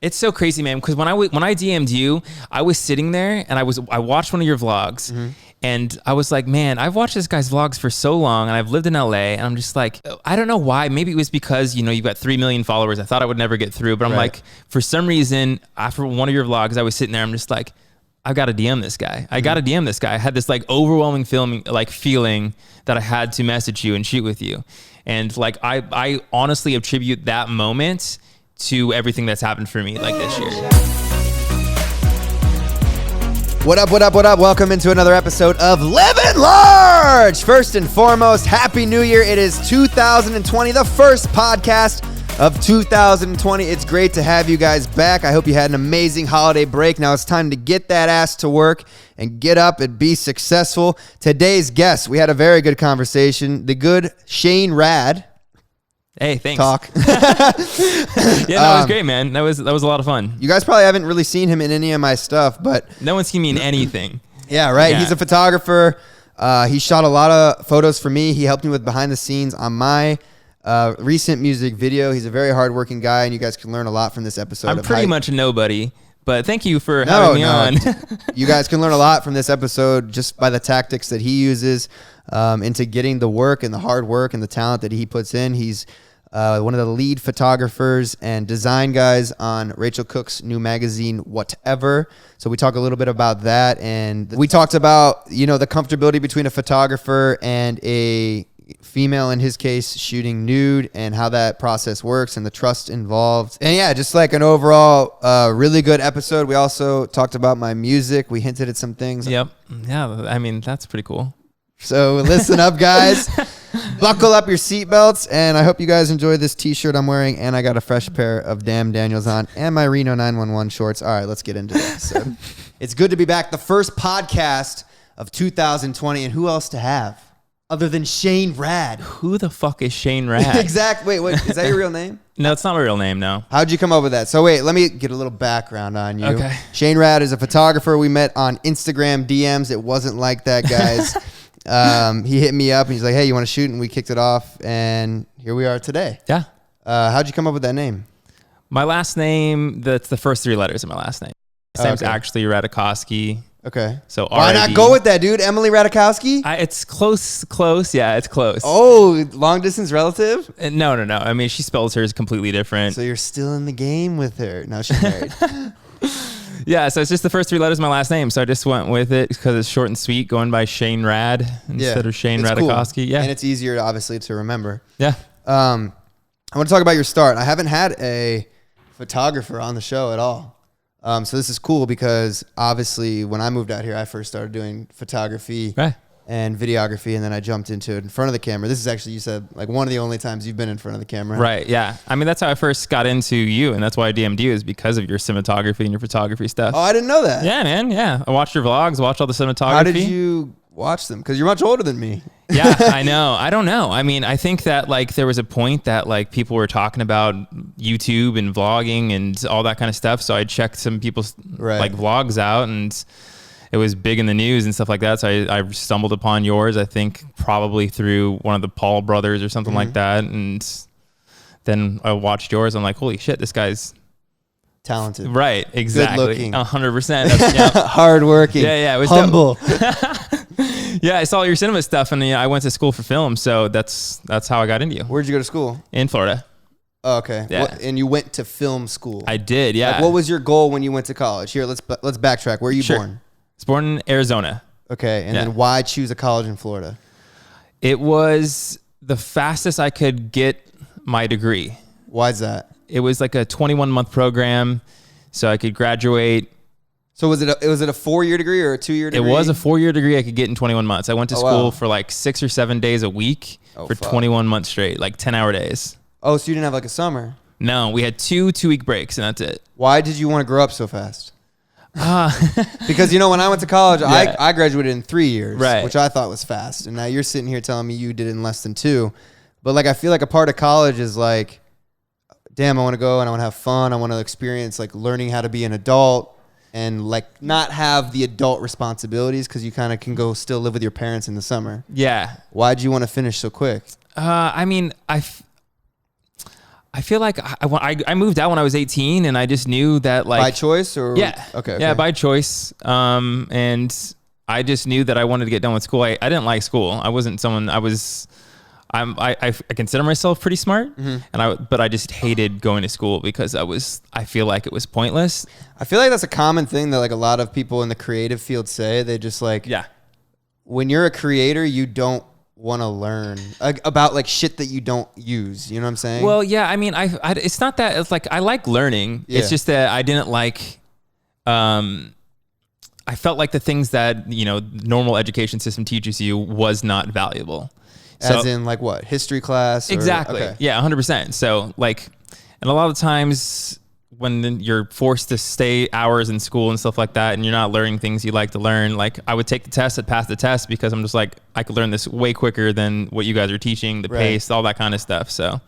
It's so crazy, man. Because when I DM'd you, I was sitting there and I watched one of your vlogs, and I was like, man, I've watched this guy's vlogs for so long, and I've lived in LA, and I'm just like, I don't know why. Maybe it was because you've got 3 million followers. I thought I would never get through, but I'm like, for some reason, after one of your vlogs, I was sitting there. I'm just like, I've got to DM this guy. I got to DM this guy. I had this like overwhelming feeling that I had to message you and shoot with you, and like I honestly attribute that moment to everything that's happened for me like this year. What up? Welcome into another episode of Livin Large. First and foremost, Happy New Year. It is 2020, the first podcast of 2020. It's great to have you guys back. I hope you had an amazing holiday break. Now it's time to get that ass to work and get up and be successful. Today's guest, we had a very good conversation. The good Shane Rad. Hey, thanks. Talk. Yeah, that was great, man. That was a lot of fun. You guys probably haven't really seen him in any of my stuff, but no one's seen me in anything. Yeah, right. Yeah. He's a photographer. He shot a lot of photos for me. He helped me with behind the scenes on my recent music video. He's a very hardworking guy, and you guys can learn a lot from this episode. I'm pretty much a nobody, but thank you for having me on. You guys can learn a lot from this episode just by the tactics that he uses into getting the work and the hard work and the talent that he puts in. He's one of the lead photographers and design guys on Rachel Cook's new magazine, Whatever. So we talk a little bit about that, and we talked about the comfortability between a photographer and a female, in his case, shooting nude, and how that process works and the trust involved. And yeah, just like an overall really good episode. We also talked about my music. We hinted at some things. Yep. Yeah, I mean, that's pretty cool. So listen up, guys. Buckle up your seatbelts, and I hope you guys enjoy this t-shirt I'm wearing, and I got a fresh pair of Damn Daniels on, and my Reno 911 shorts. All right, let's get into this. So, it's good to be back. The first podcast of 2020, and who else to have other than Shane Rad? Who the fuck is Shane Rad? Exactly. Wait, is that your real name? No, it's not my real name, no. How'd you come up with that? So wait, let me get a little background on you. Okay. Shane Rad is a photographer. We met on Instagram DMs. It wasn't like that, guys. He hit me up and he's like, hey, you want to shoot? And we kicked it off, and here we are today. Yeah. How'd you come up with that name? My last name, that's the first 3 letters of my last name. My name's actually Radikowski. Okay. So why not go with that, dude? Emily Radikowski? It's close. Yeah, it's close. Oh, long distance relative? No. I mean, she spells hers completely different. So you're still in the game with her. No, she's married. Yeah, so it's just the first 3 letters of my last name. So I just went with it because it's short and sweet, going by Shane Rad instead of Shane Radikowski. Cool. Yeah. And it's easier, obviously, to remember. Yeah. I want to talk about your start. I haven't had a photographer on the show at all. So this is cool because, obviously, when I moved out here, I first started doing photography and videography, and then I jumped into it in front of the camera. This is actually, you said, like one of the only times you've been in front of the camera. Right, yeah. I mean, that's how I first got into you, and that's why I DM'd you, is because of your cinematography and your photography stuff. Oh, I didn't know that. Yeah, man, yeah. I watched your vlogs, watched all the cinematography. How did you watch them? Because you're much older than me. Yeah, I know. I don't know. I mean, I think that like there was a point that like people were talking about YouTube and vlogging and all that kind of stuff. So I checked some people's like vlogs out, and it was big in the news and stuff like that. So I stumbled upon yours, I think probably through one of the Paul brothers or something like that. And then I watched yours. I'm like, holy shit, this guy's talented. Right, exactly. Good looking. 100%. Yeah. Hardworking. Yeah, it was humble. Yeah, I saw your cinema stuff, and I went to school for film, so that's how I got into you. Where'd you go to school? In Florida. Oh, okay. Yeah. And you went to film school. I did, yeah. Like, what was your goal when you went to college? Here, let's backtrack. Where are you born? I was born in Arizona. Okay, and then why choose a college in Florida? It was the fastest I could get my degree. Why is that? It was like a 21-month program, so I could graduate. So was it a 4-year degree or a 2-year degree? It was a 4-year degree I could get in 21 months. I went to school for like 6 or 7 days a week for 21 months straight, like 10-hour days. Oh, so you didn't have like a summer? No, we had 2-week breaks, and that's it. Why did you want to grow up so fast? Because, when I went to college, I graduated in 3 years, which I thought was fast. And now you're sitting here telling me you did it in less than 2. But like, I feel like a part of college is like, damn, I want to go and I want to have fun. I want to experience like learning how to be an adult and like not have the adult responsibilities, because you kind of can go still live with your parents in the summer. Yeah. Why'd you want to finish so quick? I mean, I feel like I moved out when I was 18, and I just knew that like By choice or yeah, okay. yeah, by choice. And I just knew that I wanted to get done with school. I didn't like school. I wasn't someone. I consider myself pretty smart, but I just hated going to school because I feel like it was pointless. I feel like that's a common thing that like a lot of people in the creative field say. They just like, Yeah. when you're a creator, you don't want to learn about like shit that you don't use. You know what I'm saying? Well, yeah. I mean, it's not that. It's like I like learning. Yeah. It's just that I didn't like. I felt like the things that normal education system teaches you was not valuable. As in like what? History class? Exactly. Okay. Yeah, 100%. So like, and a lot of times when you're forced to stay hours in school and stuff like that, and you're not learning things you like to learn, like I would take the test and pass the test because I'm just like, I could learn this way quicker than what you guys are teaching, the pace, all that kind of stuff. So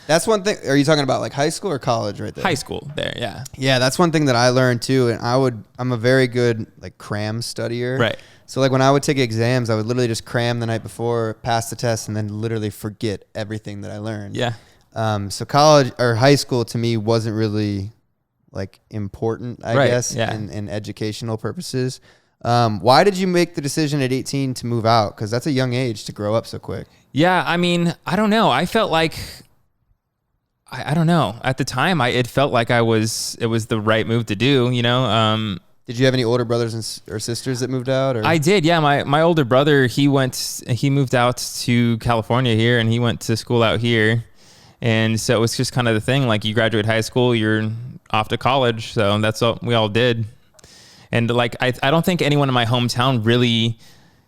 that's one thing. Are you talking about like high school or college right there? high school there. Yeah. Yeah. That's one thing that I learned too. And I'm a very good like cram studier. Right. So like when I would take exams, I would literally just cram the night before, pass the test, and then literally forget everything that I learned. Yeah. So college or high school to me wasn't really like important, I guess, in educational purposes. Why did you make the decision at 18 to move out? Because that's a young age to grow up so quick. Yeah. I mean, I don't know. I felt like, I don't know. At the time, it felt like it was the right move to do, Did you have any older brothers or sisters that moved out? Or? I did, yeah. My older brother, he moved out to California here, and he went to school out here. And so it was just kind of the thing, like you graduate high school, you're off to college. So that's what we all did. And like, I don't think anyone in my hometown really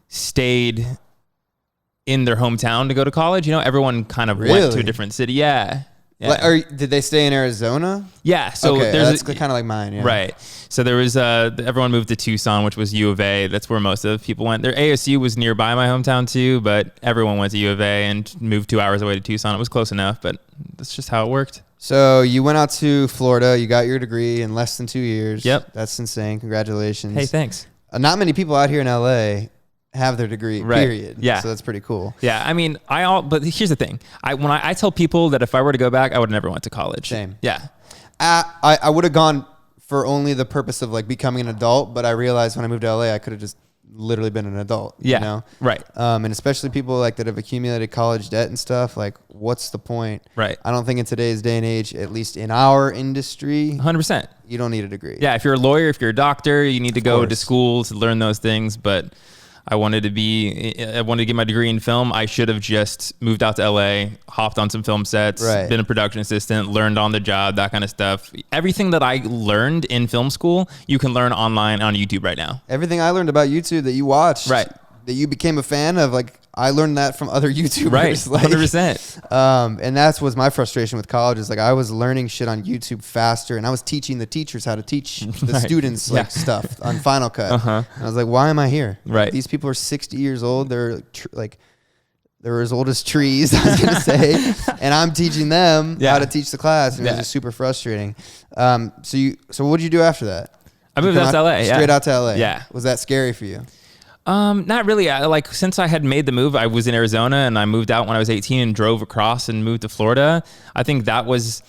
stayed in their hometown to go to college. Everyone kind of went to a different city. Yeah. Yeah. Or did they stay in Arizona? Yeah. So okay, there's that's kind of like mine. Yeah. Right. So there was everyone moved to Tucson, which was U of A. That's where most of the people went. Their ASU was nearby my hometown too, but everyone went to U of A and moved 2 hours away to Tucson. It was close enough, but that's just how it worked. So you went out to Florida. You got your degree in less than 2 years. Yep. That's insane. Congratulations. Hey, thanks. Not many people out here in LA have their degree, period. Yeah. So that's pretty cool. Yeah. I mean, but here's the thing. When I tell people that if I were to go back, I would never went to college. Same. Yeah. I would have gone for only the purpose of like becoming an adult, but I realized when I moved to LA, I could have just literally been an adult. Yeah. You know? Right. And especially people like that have accumulated college debt and stuff. Like, what's the point? Right. I don't think in today's day and age, at least in our industry, 100%. you don't need a degree. Yeah. If you're a lawyer, if you're a doctor, you need to go to school to learn those things. But I wanted to get my degree in film. I should have just moved out to LA, hopped on some film sets, been a production assistant, learned on the job, that kind of stuff. Everything that I learned in film school, you can learn online on YouTube right now. Everything I learned about YouTube that you watched, right, that you became a fan of, like I learned that from other YouTubers. Right, like, 100%. And that's was my frustration with college is like I was learning shit on YouTube faster, and I was teaching the teachers how to teach the students like stuff on Final Cut. And I was like, why am I here? Right. These people are 60 years old. They're they're as old as trees, I was gonna say, and I'm teaching them how to teach the class, and it was just super frustrating. So what did you do after that? I moved out to LA. Straight out to LA. Yeah. Was that scary for you? Not really. Like since I had made the move, I was in Arizona and I moved out when I was 18 and drove across and moved to Florida. I think I was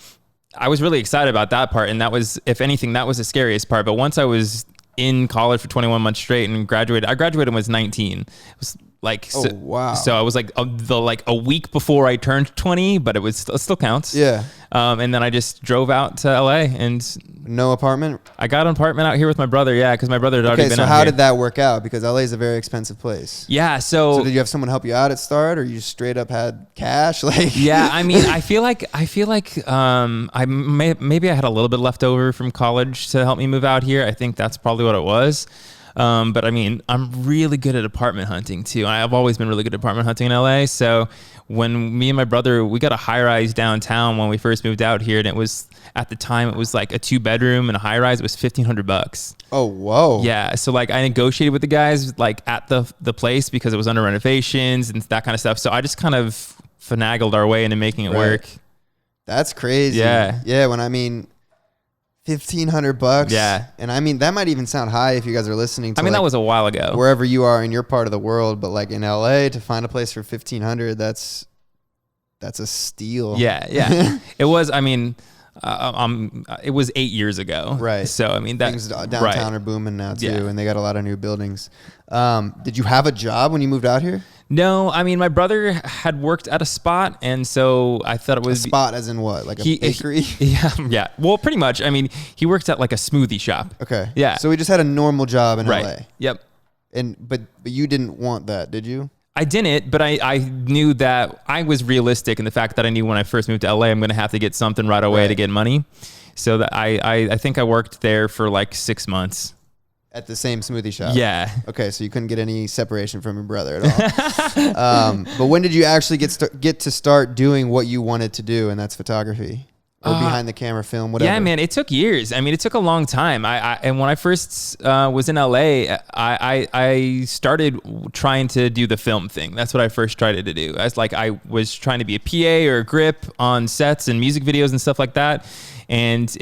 really excited about that part. And that was, if anything, that was the scariest part. But once I was in college for 21 months straight and graduated, I graduated when I was 19. It was like, wow. So I was like a week before I turned 20, but it still counts. Yeah. And then I just drove out to LA and no apartment. I got an apartment out here with my brother. Yeah. Cause my brother had already been so out how here. did that work out? Because LA is a very expensive place. Yeah. So did you have someone help you out at start, or you straight up had cash? Like, yeah, I mean, I feel like maybe I had a little bit left over from college to help me move out here. I think that's probably what it was. But I mean, I'm really good at apartment hunting too. I've always been really good at apartment hunting in LA. So when me and my brother, we got a high rise downtown when we first moved out here, and it was, at the time, it was like a 2-bedroom and a high rise. It was $1,500. Oh, whoa. Yeah. So like I negotiated with the guys like at the place because it was under renovations and that kind of stuff. So I just kind of finagled our way into making it work. That's crazy. Yeah. Yeah. When I mean, $1,500. Yeah. And I mean, that might even sound high if you guys are listening to, that was a while ago. Wherever you are in your part of the world, but like in LA to find a place for $1,500, that's That's a steal. Yeah. It was, I mean, it was 8 years ago. Right. So, I mean, that things downtown are booming now too, and they got a lot of new buildings. Did you have a job when you moved out here? No, I mean, my brother had worked at a spot, and so I thought it was... A spot as in what? Like a bakery? Yeah. Well, pretty much. I mean, he worked at like a smoothie shop. Okay. Yeah. So he just had a normal job in LA. Yep. But you didn't want that, did you? I didn't, but I knew that I was realistic in the fact that I knew when I first moved to LA, I'm going to have to get something right away to get money. So that I think I worked there for like 6 months. At the same smoothie shop? Yeah. Okay, so you couldn't get any separation from your brother at all. But when did you actually get to start doing what you wanted to do, and that's photography? Or behind the camera film, whatever. Yeah, man, it took years. I mean, it took a long time. And when I first was in LA, I started trying to do the film thing. That's what I first tried to do. I was trying to be a PA or a grip on sets and music videos and stuff like that. And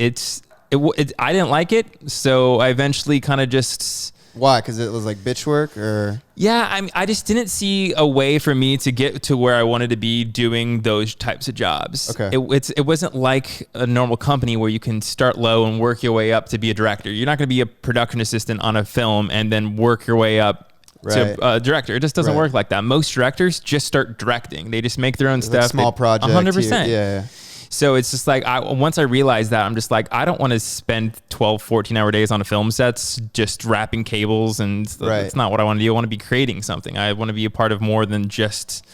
I didn't like it, so I eventually kind of just... Why? Because it was like bitch work, or... Yeah, I just didn't see a way for me to get to where I wanted to be doing those types of jobs. Okay. It wasn't like a normal company where you can start low and work your way up to be a director. You're not going to be a production assistant on a film and then work your way up to a director. It just doesn't work like that. Most directors just start directing. They just make their own stuff. Like small project. 100%. Yeah. So it's just like, once I realized that, I'm just like, I don't want to spend 12, 14-hour days on a film sets just wrapping cables, and that's not what I want to do. I want to be creating something. I want to be a part of more than just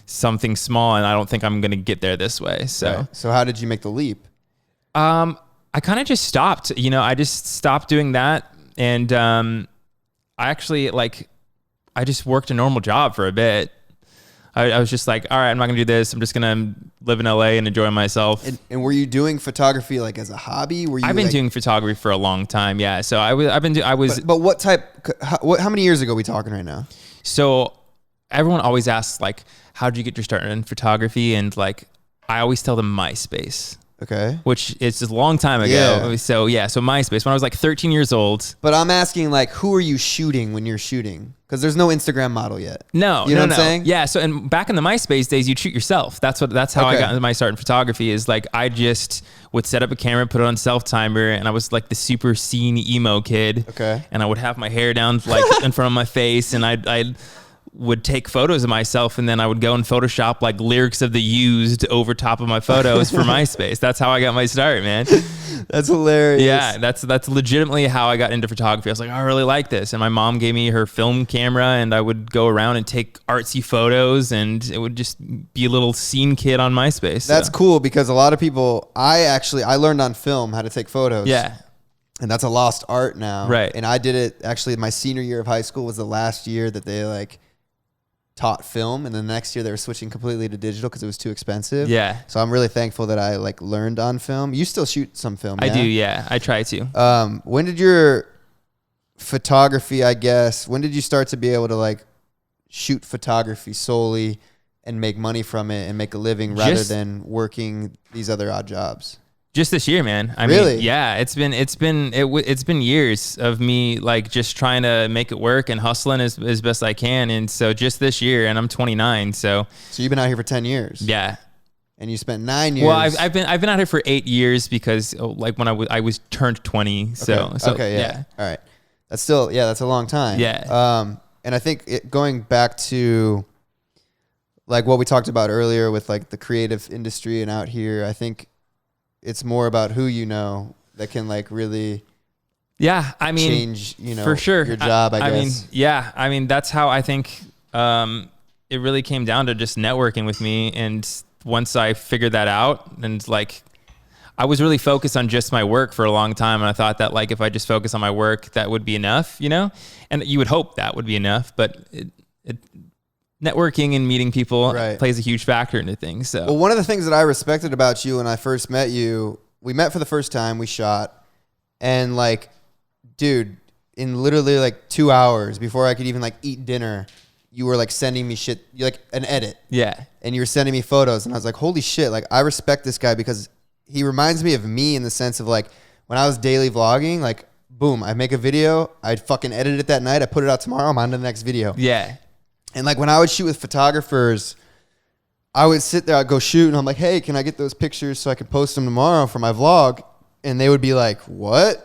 something small, and I don't think I'm going to get there this way. So how did you make the leap? I kind of just stopped. I just stopped doing that, and I actually, I just worked a normal job for a bit. I was just like, all right, I'm not gonna do this. I'm just gonna live in LA and enjoy myself. And were you doing photography like as a hobby? I've been doing photography for a long time. Yeah. So I was. But what type? How many years ago are we talking right now? So everyone always asks like, how did you get your start in photography? And like, I always tell them MySpace. Okay. Which is just a long time ago. Yeah. So MySpace, when I was like 13 years old. But I'm asking, like, who are you shooting when you're shooting? Because there's no Instagram model yet. No, you know what I'm saying? Yeah. So, and back in the MySpace days, you'd shoot yourself. That's how I got into my start in photography. Is like I just would set up a camera, put it on self timer, and I was like the super scene emo kid. Okay. And I would have my hair down like in front of my face, and I would take photos of myself, and then I would go and Photoshop like lyrics of The Used over top of my photos for MySpace. That's how I got my start, man. That's hilarious. Yeah, that's legitimately how I got into photography. I was like, I really like this. And my mom gave me her film camera, and I would go around and take artsy photos, and it would just be a little scene kid on MySpace. That's cool, because a lot of people, I learned on film how to take photos. Yeah. And that's a lost art now. Right. And I did it, actually, my senior year of high school was the last year that they taught film, and the next year they were switching completely to digital because it was too expensive. Yeah. So I'm really thankful that I learned on film. You still shoot some film? I do. Yeah, I try to. When did your photography, when did you start to be able to shoot photography solely and make money from it and make a living rather than working these other odd jobs? Just this year, man. I mean, yeah, it's been years of me just trying to make it work and hustling as best I can. And so just this year, and I'm 29. So you've been out here for 10 years. Yeah. And you spent 9 years. Well, I've been out here for 8 years because when I was turned 20. So okay, yeah. All right. That's still, that's a long time. Yeah. And I think going back to what we talked about earlier with the creative industry and out here, I think it's more about who you know that can really change, for sure, your job, I guess. I mean, that's how I think it really came down to just networking with me. And once I figured that out, and I was really focused on just my work for a long time. And I thought that if I just focus on my work, that would be enough, and you would hope that would be enough, but networking and meeting people plays a huge factor into things. So, well, one of the things that I respected about you when I first met you, we met for the first time, we shot, and dude, in literally 2 hours before I could even eat dinner, you were sending me shit, an edit. Yeah. And you were sending me photos, and I was like, holy shit, I respect this guy because he reminds me of me in the sense of when I was daily vlogging, boom, I make a video, I'd fucking edit it that night, I put it out tomorrow, I'm on to the next video. Yeah. And when I would shoot with photographers, I would sit there, I'd go shoot, and I'm like, hey, can I get those pictures so I can post them tomorrow for my vlog? And they would be like, what?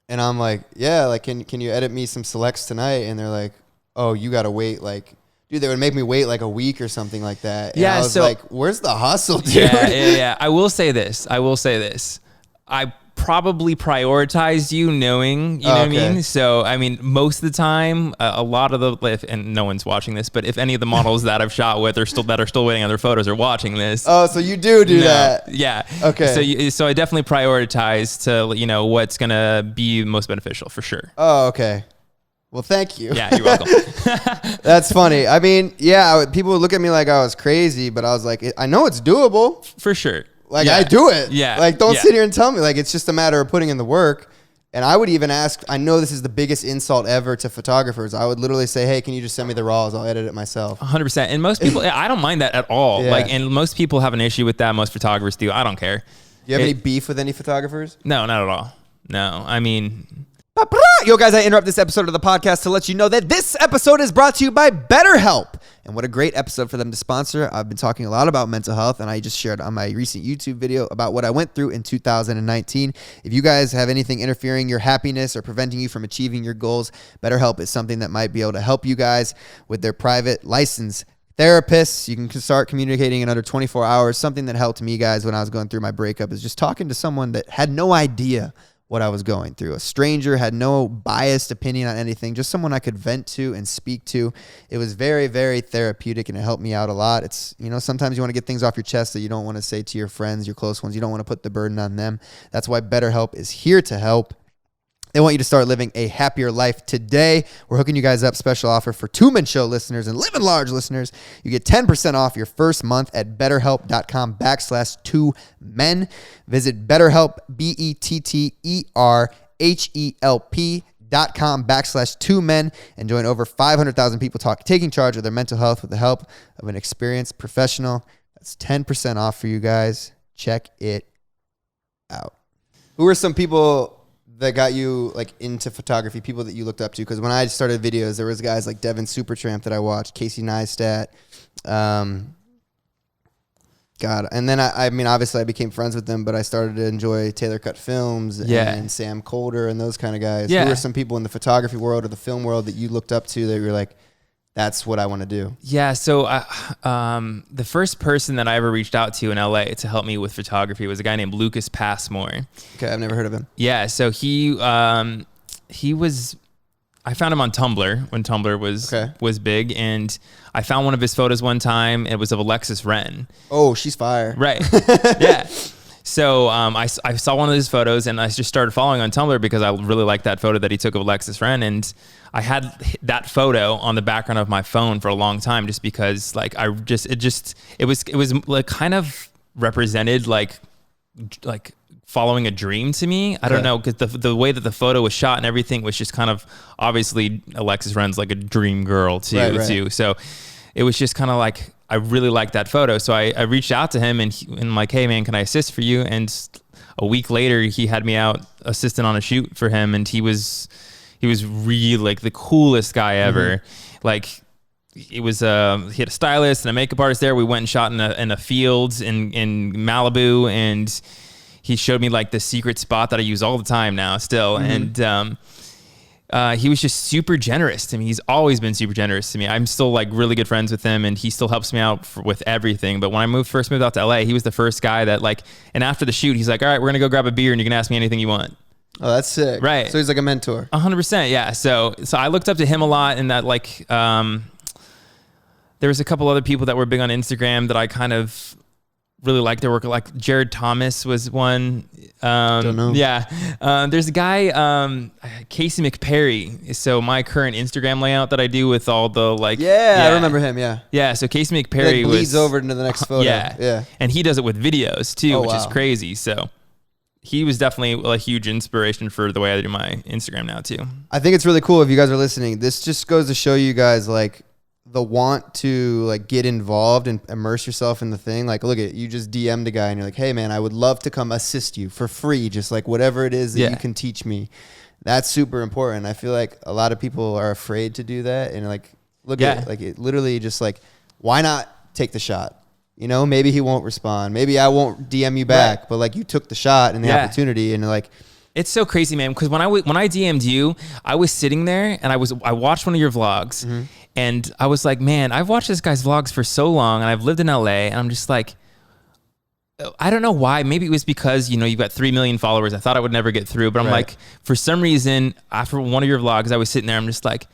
And I'm like, yeah, like, can you edit me some selects tonight? And they're like, oh, you got to wait, like, dude, they would make me wait like a week or something like that. And I was like, where's the hustle, dude? Yeah. I will say this. I probably prioritized you knowing, you know what I mean? So, I mean, most of the time, a lot of the, and no one's watching this, but if any of the models that I've shot with are still waiting on their photos or watching this. Oh, so you do that. Yeah. Okay. So I definitely prioritize to, you know, what's going to be most beneficial for sure. Oh, okay. Well, thank you. Yeah, you're welcome. That's funny. I mean, yeah, people would look at me like I was crazy, but I was like, I know it's doable. For sure. Like, I do it. Yeah. Like, don't sit here and tell me. Like, it's just a matter of putting in the work. And I would even ask, I know this is the biggest insult ever to photographers. I would literally say, hey, can you just send me the raws? I'll edit it myself. 100%. And most people, I don't mind that at all. Yeah. Like, and most people have an issue with that. Most photographers do. I don't care. Do you have any beef with any photographers? No, not at all. No. I mean... Yo, guys, I interrupt this episode of the podcast to let you know that this episode is brought to you by BetterHelp. And what a great episode for them to sponsor. I've been talking a lot about mental health, and I just shared on my recent YouTube video about what I went through in 2019. If you guys have anything interfering your happiness or preventing you from achieving your goals, BetterHelp is something that might be able to help you guys with their private licensed therapists. You can start communicating in under 24 hours. Something that helped me, guys, when I was going through my breakup is just talking to someone that had no idea what I was going through. A stranger, had no biased opinion on anything, just someone I could vent to and speak to. It was very, very therapeutic, and it helped me out a lot. It's, you know, sometimes you want to get things off your chest that you don't want to say to your friends, your close ones. You don't want to put the burden on them. That's why BetterHelp is here to help. They want you to start living a happier life today. We're hooking you guys up. Special offer for Two Men Show listeners and Livin Large listeners. You get 10% off your first month at betterhelp.com/2men. Visit BetterHelp, BetterHelp.com/2men, and join over 500,000 people taking charge of their mental health with the help of an experienced professional. That's 10% off for you guys. Check it out. Who are some people that got you like into photography, people that you looked up to? Because when I started videos, there was guys like Devin Supertramp that I watched, Casey Neistat, God. And then I mean, obviously I became friends with them, but I started to enjoy Taylor Cut Films and Sam Colder and those kind of guys. Who are some people in the photography world or the film world that you looked up to that you were like, that's what I want to do? Yeah. So the first person that I ever reached out to in LA to help me with photography was a guy named Lucas Passmore. Okay. I've never heard of him. Yeah. So he was, I found him on Tumblr when Tumblr was big, and I found one of his photos one time. It was of Alexis Wren. Oh, she's fire. Right. Yeah. So I saw one of his photos, and I just started following on Tumblr because I really liked that photo that he took of Alexis Wren, and I had that photo on the background of my phone for a long time, just because like it was like kind of represented like following a dream to me. I don't know, because the way that the photo was shot and everything was just kind of, obviously Alexis Wren's like a dream girl too. So it was just kind of like, I really liked that photo. So I reached out to him and I'm like, hey man, can I assist for you? And a week later he had me out assisting on a shoot for him. And he was really like the coolest guy ever. Mm-hmm. Like it was, he had a stylist and a makeup artist there. We went and shot in a field in Malibu, and he showed me like the secret spot that I use all the time now still. Mm-hmm. And he was just super generous to me. He's always been super generous to me. I'm still like really good friends with him, and he still helps me out with everything. But when I first moved out to LA, he was the first guy that like, and after the shoot, he's like, all right, we're going to go grab a beer and you can ask me anything you want. Oh, that's sick. Right. So he's like a mentor. 100%. Yeah. So I looked up to him a lot, and that like, there was a couple other people that were big on Instagram that I kind of really liked their work. Like Jared Thomas was one. Don't know. Yeah. There's a guy, Casey McPerry. So my current Instagram layout that I do with all the like. Yeah. I remember him. Yeah. Yeah. So Casey McPerry like bleeds over into the next photo. Yeah. Yeah. And he does it with videos too, which is crazy. So he was definitely a huge inspiration for the way I do my Instagram now too. I think it's really cool if you guys are listening. This just goes to show you guys like the want to like get involved and immerse yourself in the thing. Like, look at you just DM'd a guy and you're like, hey man, I would love to come assist you for free. Just like whatever it is that you can teach me. That's super important. I feel like a lot of people are afraid to do that. And like, look at it, like it literally just like, why not take the shot? you know, maybe he won't respond. Maybe I won't DM you back, Right. but like you took the shot and the Yeah. opportunity, and like, It's so crazy, man. Because when I DM'd you, I was sitting there and I watched one of your vlogs, and I was like, man, I've watched this guy's vlogs for so long, and I've lived in LA, and I'm just like, I don't know why. Maybe it was because, you know, you've got 3 million followers. I thought I would never get through, but I'm like, for some reason, after one of your vlogs, I was sitting there, I'm just like,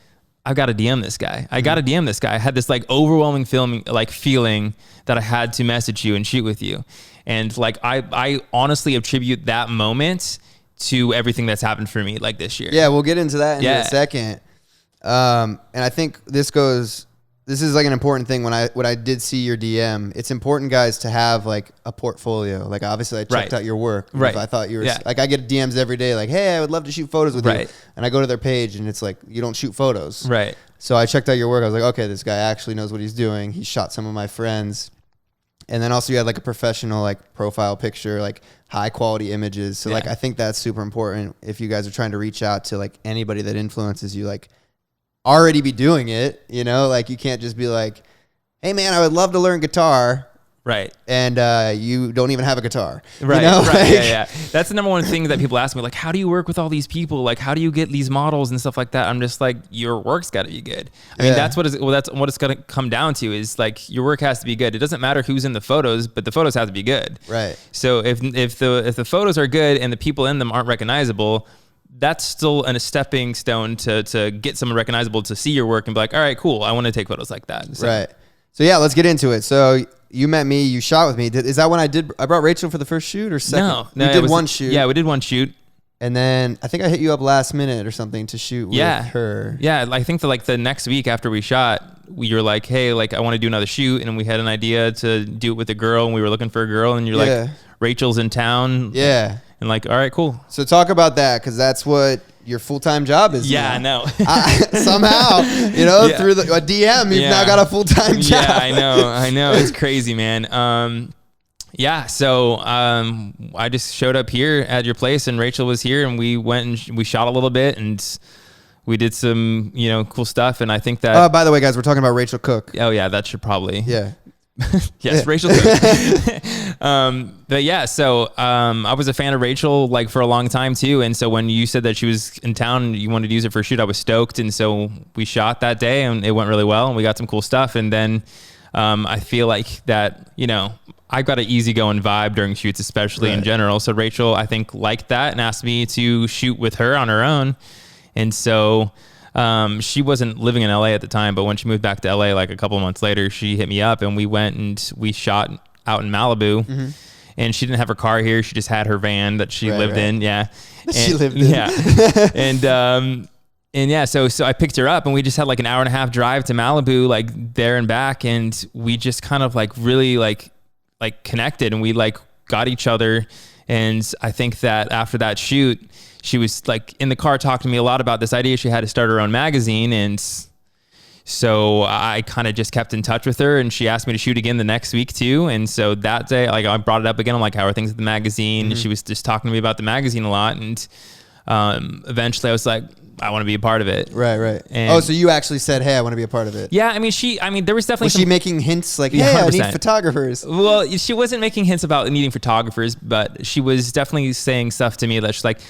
I've got to DM this guy. I got to DM this guy. I had this like overwhelming feeling that I had to message you and shoot with you. And like, I honestly attribute that moment to everything that's happened for me like this year. yeah, we'll get into that in a second. And I think this is like an important thing. When I did see your DM, it's important, guys, to have like a portfolio. Like obviously I checked out your work. Right. I thought you were like, I get DMs every day like, hey, I would love to shoot photos with you. And I go to their page and it's like, you don't shoot photos. Right. So I checked out your work. I was like, okay, this guy actually knows what he's doing. He shot some of my friends. And then also you had like a professional like profile picture, like high quality images. So like, I think that's super important if you guys are trying to reach out to like anybody that influences you, like already be doing it, you know, like you can't just be like, hey man, I would love to learn guitar. Right. And you don't even have a guitar. Right. You know? Right. Like, Yeah. That's the number one thing that people ask me, like, how do you work with all these people? Like, how do you get these models and stuff like that? I'm just like, your work's got to be good. I mean, that's what it's going to come down to is like, your work has to be good. It doesn't matter who's in the photos, but the photos have to be good. Right. So if the photos are good and the people in them aren't recognizable, that's still a stepping stone to get someone recognizable to see your work and be like, all right, cool, I want to take photos like that. So, right. So yeah, let's get into it. So you met me, you shot with me. Is that when I brought Rachel for the first shoot or second? No, we did one shoot. Yeah, we did one shoot. And then I think I hit you up last minute or something to shoot with her. Yeah, I think the next week after we shot, you were like, hey, like I want to do another shoot, and we had an idea to do it with a girl, and we were looking for a girl, and you're like, Rachel's in town. Yeah. And like, all right, cool. So talk about that, because that's what your full-time job is. Yeah, now. I know. Somehow, you know, through a DM, you've now got a full-time job. Yeah, I know. It's crazy, man. Yeah, so I just showed up here at your place, and Rachel was here, and we went and we shot a little bit, and we did some, you know, cool stuff. And I think that. By the way, guys, we're talking about Rachel Cook. Oh yeah, that should probably. Yeah. Yes, Rachel Cook. But yeah, so I was a fan of Rachel like for a long time too, and so when you said that she was in town and you wanted to use it for a shoot, I was stoked, and so we shot that day, and it went really well, and we got some cool stuff, and then I feel like that, you know, I've got an easygoing vibe during shoots, especially in general. So Rachel, I think, liked that and asked me to shoot with her on her own, and so. She wasn't living in LA at the time, but when she moved back to LA, like a couple of months later, she hit me up and we went and we shot out in Malibu, and she didn't have her car here. She just had her van that she lived in. Yeah. And, she lived in. Yeah. And yeah, so I picked her up and we just had like an hour and a half drive to Malibu, like there and back. And we just kind of like really like connected, and we like got each other. And I think that after that shoot, she was like in the car talking to me a lot about this idea she had to start her own magazine. And so I kind of just kept in touch with her, and she asked me to shoot again the next week too. And so that day, like I brought it up again. I'm like, how are things at the magazine? And she was just talking to me about the magazine a lot. And eventually I was like, I want to be a part of it. Right. And so you actually said, hey, I want to be a part of it. Yeah, I mean, there was definitely she making hints like, hey, 100%. I need photographers? Well, she wasn't making hints about needing photographers, but she was definitely saying stuff to me that she's like,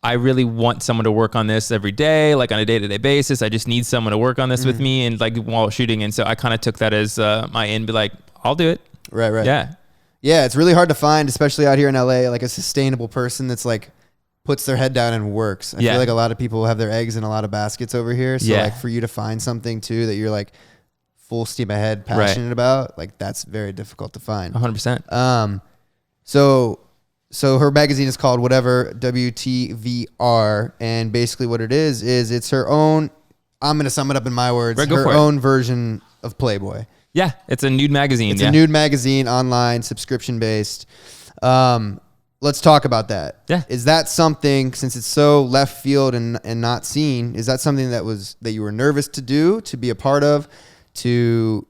I really want someone to work on this every day, like on a day-to-day basis. I just need someone to work on this with me, and like while shooting. And so I kind of took that as my in, be like, I'll do it. Right. Yeah. Yeah, it's really hard to find, especially out here in LA, like a sustainable person that's like puts their head down and works. I feel like a lot of people have their eggs in a lot of baskets over here. So like for you to find something too that you're like full steam ahead, passionate about, like that's very difficult to find. 100%. So her magazine is called whatever, WTVR, and basically what it is it's her own, I'm going to sum it up in my words, her own version of Playboy. Yeah, it's a nude magazine. It's a nude magazine, online, subscription-based. Let's talk about that. Yeah. Is that something, since it's so left field and not seen, is that something that you were nervous to do, to be a part of, to...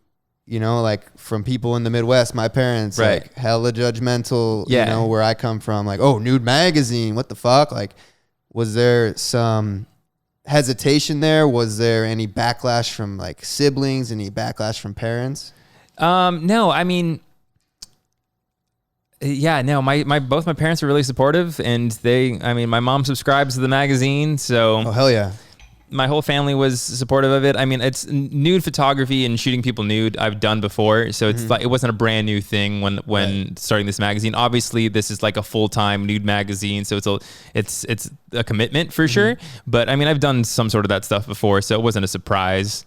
You know, like from people in the Midwest, my parents, like hella judgmental, you know, where I come from, like, oh, nude magazine, what the fuck? Like, was there some hesitation there? Was there any backlash from like siblings, any backlash from parents? No, I mean, yeah, no, my both my parents are really supportive, and my mom subscribes to the magazine, so Oh, hell yeah. my whole family was supportive of it. I mean, it's nude photography and shooting people nude I've done before, so it's like it wasn't a brand new thing when starting this magazine. Obviously, this is like a full-time nude magazine, so it's a commitment for sure. But I mean, I've done some sort of that stuff before, so it wasn't a surprise.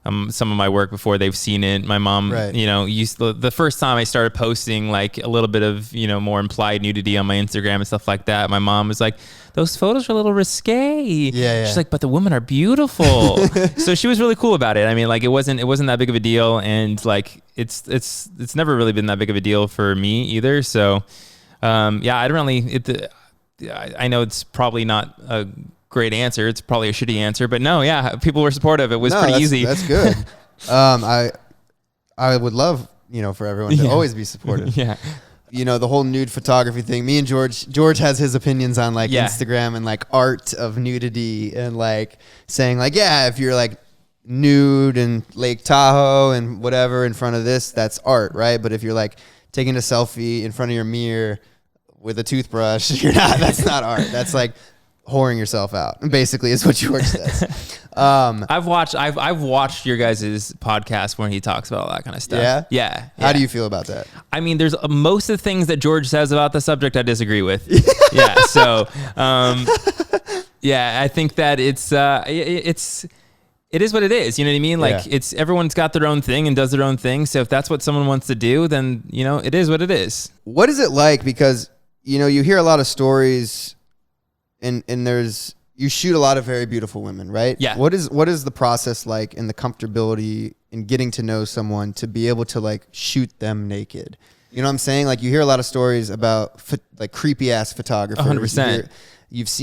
Some of my work before they've seen it. My mom, the first time I started posting like a little bit of, more implied nudity on my Instagram and stuff like that, my mom was like, those photos are a little risque. Yeah. She's like, but the women are beautiful. So she was really cool about it. I mean, like it wasn't that big of a deal. And like, it's never really been that big of a deal for me either. So, I know it's probably not a great answer. It's probably a shitty answer, but no, yeah, people were supportive. It was pretty easy. That's good. I would love, for everyone to always be supportive. Yeah. The whole nude photography thing. Me and George has his opinions on like Instagram and like art of nudity and like saying like, yeah, if you're like nude in Lake Tahoe and whatever in front of this, that's art, right? But if you're like taking a selfie in front of your mirror with a toothbrush, that's not art. That's like whoring yourself out, basically, is what George says. I've watched your guys' podcast where he talks about all that kind of stuff. Yeah. How do you feel about that? I mean, there's most of the things that George says about the subject I disagree with. Yeah. So, I think that it is what it is. You know what I mean? Like everyone's got their own thing and does their own thing. So if that's what someone wants to do, then, it is what it is. What is it like? Because, you hear a lot of stories and you shoot a lot of very beautiful women, right? Yeah. What is the process like and the comfortability in getting to know someone to be able to like shoot them naked? You know what I'm saying? Like you hear a lot of stories about like creepy ass photographers. 100%.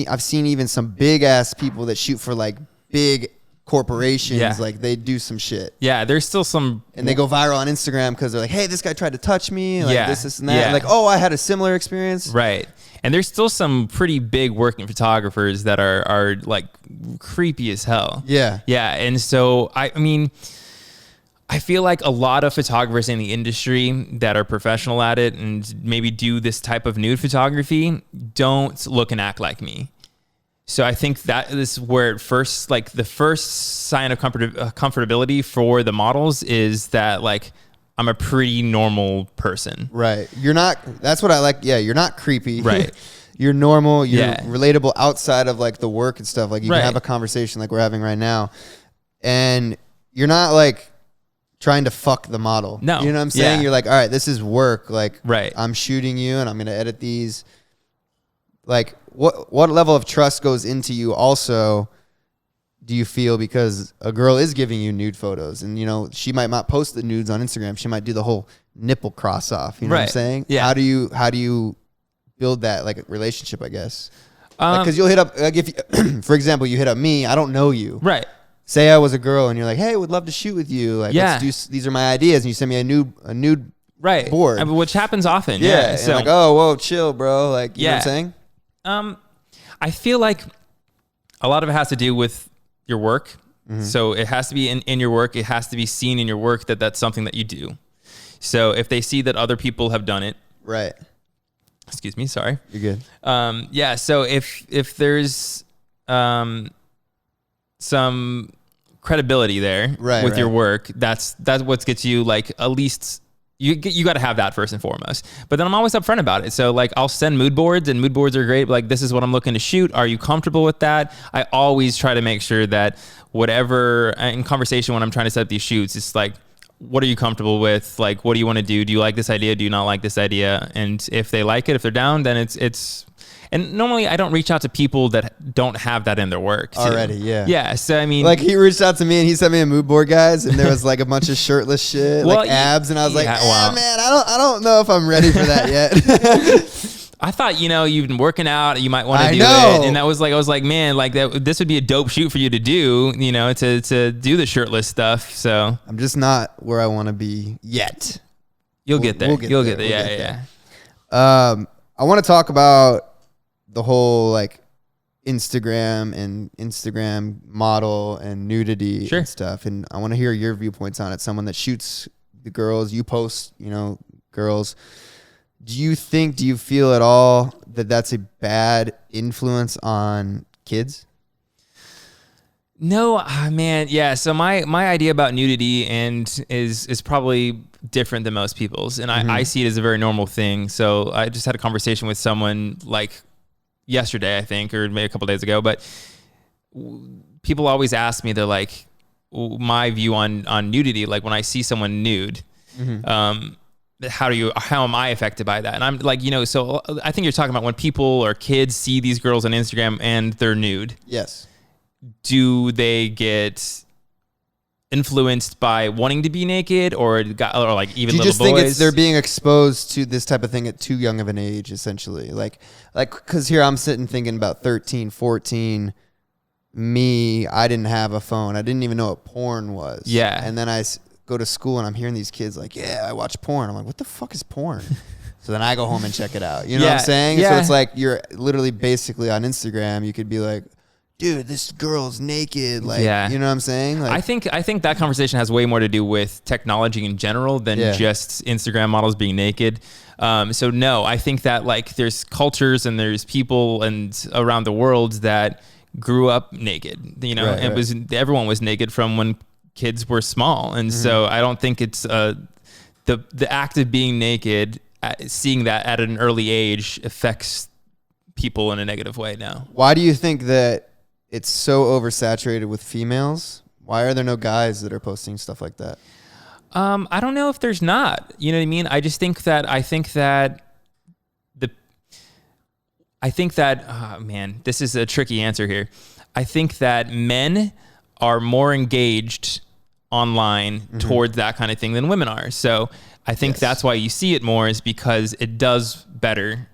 I've seen even some big ass people that shoot for like big corporations. Yeah. Like they do some shit. Yeah. There's still some, and they go viral on Instagram because they're like, hey, this guy tried to touch me. Like this and that. Yeah. Like, oh, I had a similar experience. Right. And there's still some pretty big working photographers that are like creepy as hell. Yeah. Yeah. And so, I mean, I feel like a lot of photographers in the industry that are professional at it and maybe do this type of nude photography don't look and act like me. So I think that is where the first sign of comfortability for the models is that like, I'm a pretty normal person. Right. You're not, that's what I like. Yeah. You're not creepy. Right. You're normal. You're relatable outside of like the work and stuff. Like you can have a conversation like we're having right now. And you're not like trying to fuck the model. No. You know what I'm saying? Yeah. You're like, all right, this is work. Like right. I'm shooting you and I'm going to edit these. Like what level of trust goes into you also do you feel, because a girl is giving you nude photos and, she might not post the nudes on Instagram. She might do the whole nipple cross off. You know what I'm saying? Yeah. How do you build that like relationship, I guess? Because you'll hit up, like if you, for example, you hit up me, I don't know you. Right. Say I was a girl and you're like, hey, would love to shoot with you. Like, let's do, these are my ideas. And you send me a nude right. board. I mean, which happens often. Yeah. Yeah. And So like, oh, whoa, chill, bro. Like, you know what I'm saying? I feel like a lot of it has to do with your work. Mm-hmm. So it has to be in your work. It has to be seen in your work that that's something that you do. So if they see that other people have done it. Right. Excuse me. Sorry. You're good. So if there's some credibility there with your work, that's what gets you like at least. You got to have that first and foremost. But then I'm always upfront about it. So like I'll send mood boards and mood boards are great. Like this is what I'm looking to shoot. Are you comfortable with that? I always try to make sure that whatever in conversation when I'm trying to set up these shoots, it's like, what are you comfortable with? Like, what do you want to do? Do you like this idea? Do you not like this idea? And if they like it, if they're down, then it's, and normally I don't reach out to people that don't have that in their work too. Already. Yeah. Yeah. So, I mean, like he reached out to me and he sent me a mood board, guys. And there was like a bunch of shirtless shit, like abs. And I was like, man, I don't know if I'm ready for that yet. I thought, you've been working out, you might want to do it. And that was like, I was like, man, like this would be a dope shoot for you to do, to do the shirtless stuff. So I'm just not where I want to be yet. You'll get there. You'll get there. Yeah. I want to talk about the whole like Instagram and Instagram model and nudity and stuff. And I want to hear your viewpoints on it. Someone that shoots the girls, you post, girls. Do you feel at all that that's a bad influence on kids? No, man. Yeah. So my idea about nudity is probably different than most people's. And I see it as a very normal thing. So I just had a conversation with someone like yesterday, I think, or maybe a couple days ago, but people always ask me, they're like, my view on nudity. Like when I see someone nude, how am I affected by that? And I'm like, so I think you're talking about when people or kids see these girls on Instagram and they're nude. Yes. Do they get influenced by wanting to be naked, or like even little boys? Do you just think they're being exposed to this type of thing at too young of an age, essentially? Like, because here I'm sitting thinking about 13, 14. Me, I didn't have a phone. I didn't even know what porn was. Yeah. And then I go to school and I'm hearing these kids like, yeah, I watch porn. I'm like, what the fuck is porn? So then I go home and check it out. You know what I'm saying? Yeah. So it's like you're literally basically on Instagram. You could be like, dude, this girl's naked. Like, you know what I'm saying? Like, I think that conversation has way more to do with technology in general than just Instagram models being naked. So no, I think that like there's cultures and there's people and around the world that grew up naked, everyone was naked from when kids were small. And so I don't think it's the act of being naked, seeing that at an early age affects people in a negative way now. Why do you think that it's so oversaturated with females? Why are there no guys that are posting stuff like that? I don't know if there's not. You know what I mean? I think that, oh man, this is a tricky answer here. I think that men are more engaged online towards that kind of thing than women are. So I think that's why you see it more, is because it does better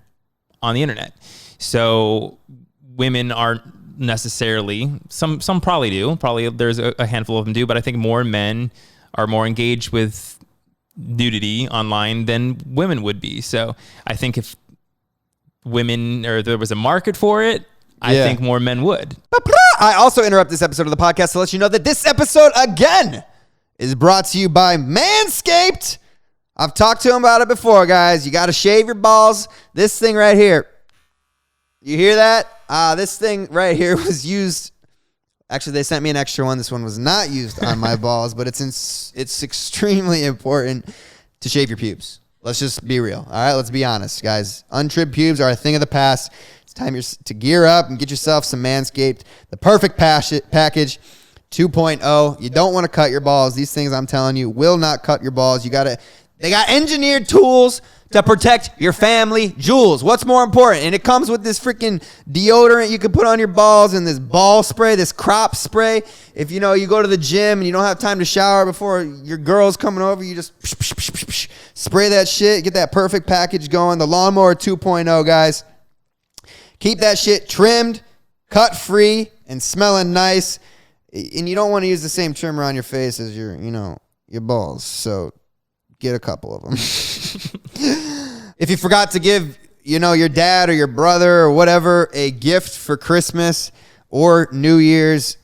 on the internet. So women aren't necessarily, some probably do. Probably there's a handful of them do, but I think more men are more engaged with nudity online than women would be. So I think if women, or there was a market for it, I think more men would. I also interrupt this episode of the podcast to let you know that this episode, again, is brought to you by Manscaped. I've talked to him about it before, guys. You got to shave your balls. This thing right here. You hear that? This thing right here was used. Actually, they sent me an extra one. This one was not used on my balls, but it's extremely important to shave your pubes. Let's just be real. All right, let's be honest, guys. Untrimmed pubes are a thing of the past. It's time to gear up and get yourself some Manscaped, the perfect package 2.0. You don't want to cut your balls. These things, I'm telling you, will not cut your balls. They got engineered tools to protect your family jewels. What's more important? And it comes with this freaking deodorant you can put on your balls, and this ball spray, this crop spray. If you go to the gym and you don't have time to shower before your girl's coming over, you just spray that shit, get that perfect package going. The Lawnmower 2.0, guys. Keep that shit trimmed, cut free, and smelling nice. And you don't want to use the same trimmer on your face as your balls. So get a couple of them. If you forgot to give, your dad or your brother or whatever a gift for Christmas or New Year's,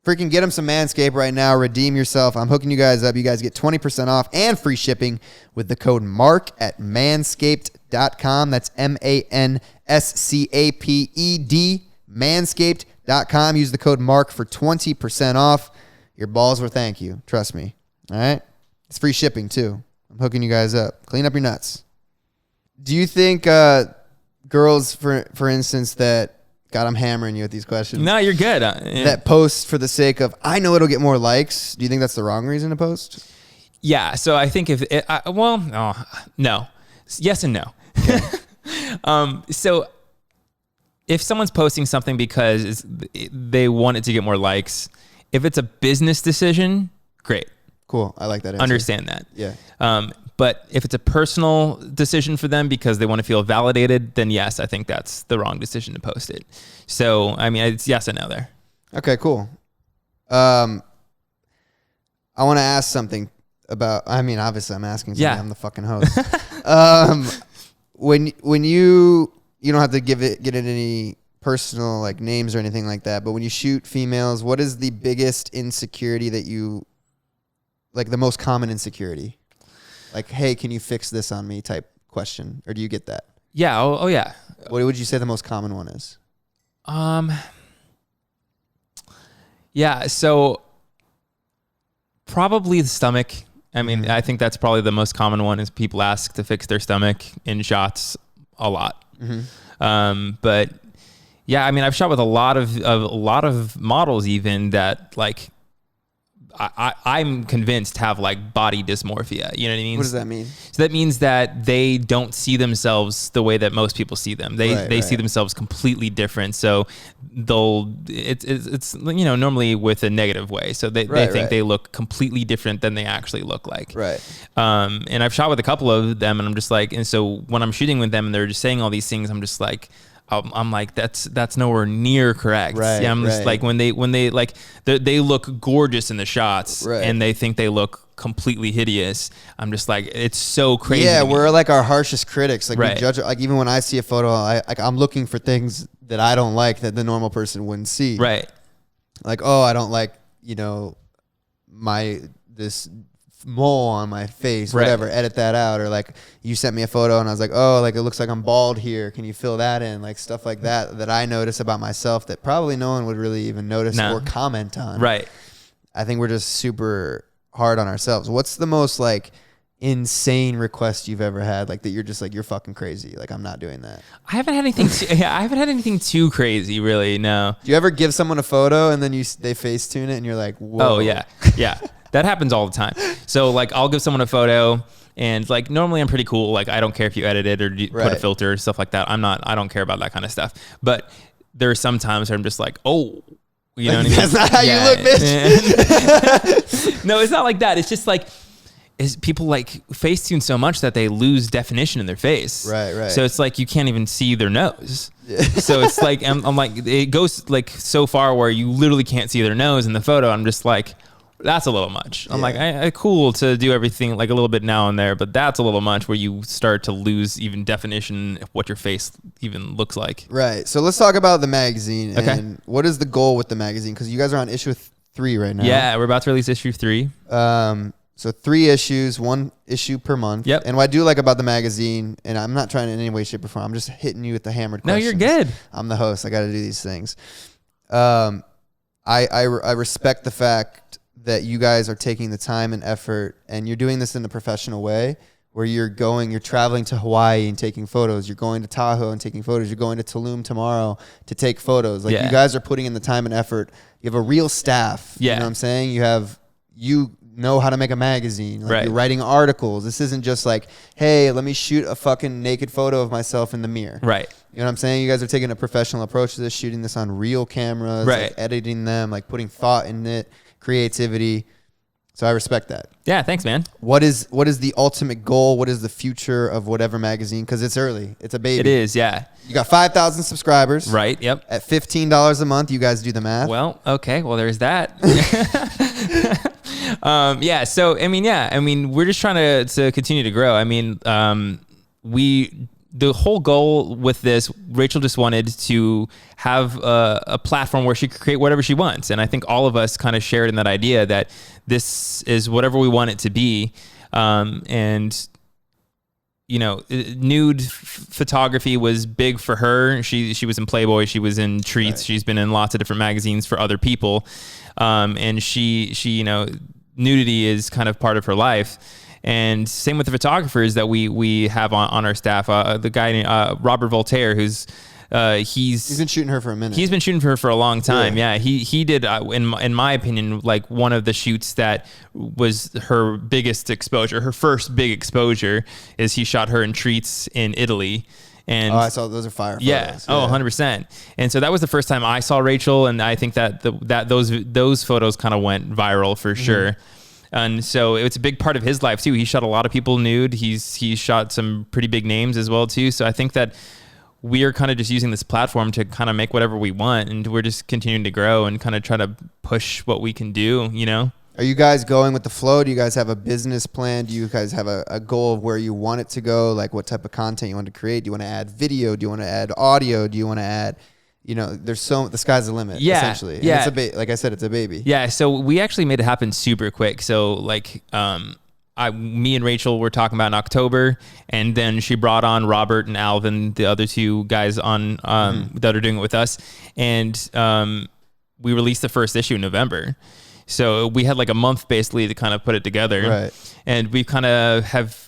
freaking get them some Manscaped right now. Redeem yourself. I'm hooking you guys up. You guys get 20% off and free shipping with the code MARK at manscaped.com. That's MANSCAPED, manscaped.com. Use the code MARK for 20% off. Your balls will thank you. Trust me. All right? It's free shipping, too. I'm hooking you guys up. Clean up your nuts. Do you think girls, for instance, that... God, I'm hammering you with these questions. No, you're good. That post for the sake of, I know it'll get more likes. Do you think that's the wrong reason to post? Yeah. So I think no. Yes and no. Okay. So if someone's posting something because they want it to get more likes, if it's a business decision, great. Cool. I like that answer. Understand that. Yeah. But if it's a personal decision for them because they want to feel validated, then yes, I think that's the wrong decision to post it. So, I mean, it's yes and no there. Okay, cool. I want to ask something about, obviously I'm asking something. Yeah. I'm the fucking host. When you don't have to get it any personal like names or anything like that, but when you shoot females, what is the biggest insecurity that you like the most common insecurity? Like, hey, can you fix this on me type question? Or do you get that? Yeah. Oh yeah. What would you say the most common one is? Yeah. So probably the stomach. I mean, I think that's probably the most common one is people ask to fix their stomach in shots a lot. But yeah, I mean, I've shot with a lot of models even that like I'm convinced have like body dysmorphia. You know what I mean? What does that mean? So that means that they don't see themselves the way that most people see them. They see themselves completely different. So it's normally with a negative way. So they think they look completely different than they actually look like. Right. And I've shot with a couple of them, and I'm just like, and so when I'm shooting with them and they're just saying all these things, I'm just like, I'm like, that's nowhere near correct. Right, yeah, I'm just like, when they like, they look gorgeous in the shots and they think they look completely hideous. I'm just like, it's so crazy. Yeah, we're like our harshest critics. Like we judge, like even when I see a photo, I'm looking for things that I don't like that the normal person wouldn't see. Right. Like, oh, I don't like, this mole on my face, whatever, edit that out. Or like you sent me a photo and I was like, oh, like it looks like I'm bald here, can you fill that in? Like stuff like that I notice about myself that probably no one would really even notice or comment on. Right. I think we're just super hard on ourselves. What's the most like insane request you've ever had, like that you're just like, you're fucking crazy, like I'm not doing that? I haven't had anything too crazy, really. No. Do you ever give someone a photo and then they Facetune it and you're like, whoa? Oh yeah. That happens all the time. So like I'll give someone a photo and like normally I'm pretty cool. Like I don't care if you edit it or put a filter or stuff like that. I don't care about that kind of stuff. But there are some times where I'm just like, oh, you know what I mean? That's not how you look, bitch. No, it's not like that. It's just like, people like Facetune so much that they lose definition in their face. Right. So it's like you can't even see their nose. So it's like I'm like, it goes like so far where you literally can't see their nose in the photo. I'm just like, that's a little much. I'm like, I cool to do everything like a little bit now and there, but that's a little much where you start to lose even definition of what your face even looks like. Right. So let's talk about the magazine. Okay. And what is the goal with the magazine? Because you guys are on issue 3 right now. Yeah, we're about to release issue 3. So 3 issues, 1 issue per month. Yep. And what I do like about the magazine, and I'm not trying in any way, shape, or form, I'm just hitting you with the hammered questions. No, you're good. I'm the host. I got to do these things. I respect the fact that you guys are taking the time and effort, and you're doing this in a professional way, where you're traveling to Hawaii and taking photos. You're going to Tahoe and taking photos. You're going to Tulum tomorrow to take photos. Like you guys are putting in the time and effort. You have a real staff. You know what I'm saying? You know how to make a magazine. Like you're writing articles. This isn't just like, hey, let me shoot a fucking naked photo of myself in the mirror. Right. You know what I'm saying? You guys are taking a professional approach to this, shooting this on real cameras, like editing them, like putting thought in it, creativity. So I respect that. Yeah, thanks, man. What is the ultimate goal? What is the future of whatever magazine? Because it's early. It's a baby. It is, yeah. You got 5,000 subscribers. Right, yep. At $15 a month, you guys do the math. Well, okay. Well, there's that. So, I mean, we're just trying to continue to grow. I mean, the whole goal with this, Rachel just wanted to have a platform where she could create whatever she wants. And I think all of us kind of shared in that idea that this is whatever we want it to be. Nude photography was big for her. She was in Playboy. She was in Treats. She's been in lots of different magazines for other people. And she, nudity is kind of part of her life. And same with the photographers that we have on our staff. The guy Robert Voltaire, who's he's been shooting her for a minute. He's been shooting for her for a long time. Yeah, he did in my opinion, like one of the shoots that was her biggest exposure. Her first big exposure is he shot her in Treats in Italy. And I saw those are fire photos. Yeah. 100%. And so that was the first time I saw Rachel, and I think that those photos kind of went viral for sure. And so it's a big part of his life too. He shot a lot of people nude. He's shot some pretty big names as well too. So I think that we are kind of just using this platform to kind of make whatever we want, and we're just continuing to grow and kind of try to push what we can do, Are you guys going with the flow? Do you guys have a business plan? Do you guys have a goal of where you want it to go? Like what type of content you want to create? Do you want to add video? Do you want to add audio? Do you want to add, the sky's the limit. Yeah, Essentially. yeah. And it's like I said, it's a baby. Yeah. So we actually made it happen super quick. So like, me and Rachel were talking about in October, and then she brought on Robert and Alvin, the other two guys on that are doing it with us, and we released the first issue in November. So we had like a month basically to kind of put it together, right? And we kind of have.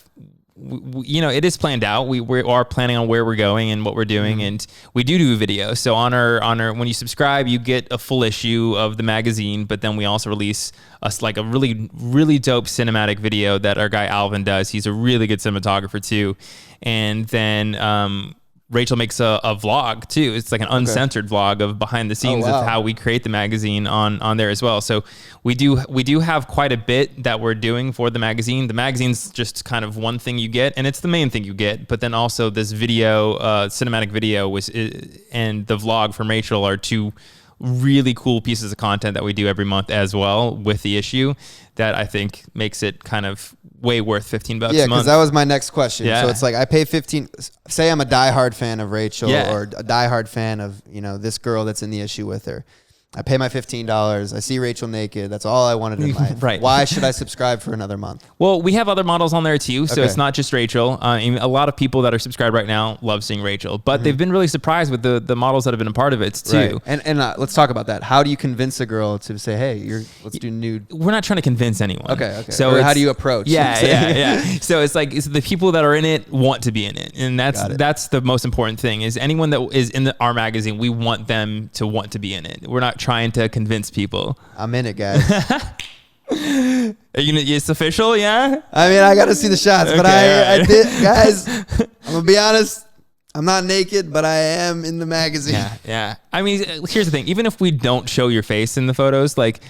It is planned out. We are planning on where we're going and what we're doing, and we do a video. So on our when you subscribe, you get a full issue of the magazine, but then we also release us like a really, really dope cinematic video that our guy Alvin does. He's a really good cinematographer too. And then Rachel makes a vlog too. It's like an uncensored vlog of behind the scenes of how we create the magazine on there as well. So we do have quite a bit that we're doing for the magazine. The magazine's just kind of one thing you get, and it's the main thing you get. But then also this video, cinematic video, and the vlog from Rachel are two really cool pieces of content that we do every month as well with the issue that I think makes it kind of way worth $15 a month. Yeah, because that was my next question. Yeah. So it's like I pay 15. Say I'm a diehard fan of Rachel or a diehard fan of this girl that's in the issue with her. I pay my $15. I see Rachel naked. That's all I wanted in life. Right. Why should I subscribe for another month? Well, we have other models on there too, so Okay. it's not just Rachel. A lot of people that are subscribed right now love seeing Rachel, but they've been really surprised with the models that have been a part of it too. Right. And let's talk about that. How do you convince a girl to say, "Hey, let's do nude"? We're not trying to convince anyone. Okay. So or how do you approach? Yeah. So it's like the people that are in it want to be in it, and that's the most important thing. Is anyone that is in our magazine, we want them to want to be in it. We're not trying to convince people. I'm in it, guys. It's official, yeah. I mean, I got to see the shots, but I did, guys. I'm gonna be honest. I'm not naked, but I am in the magazine. Yeah. I mean, here's the thing. Even if we don't show your face in the photos, like,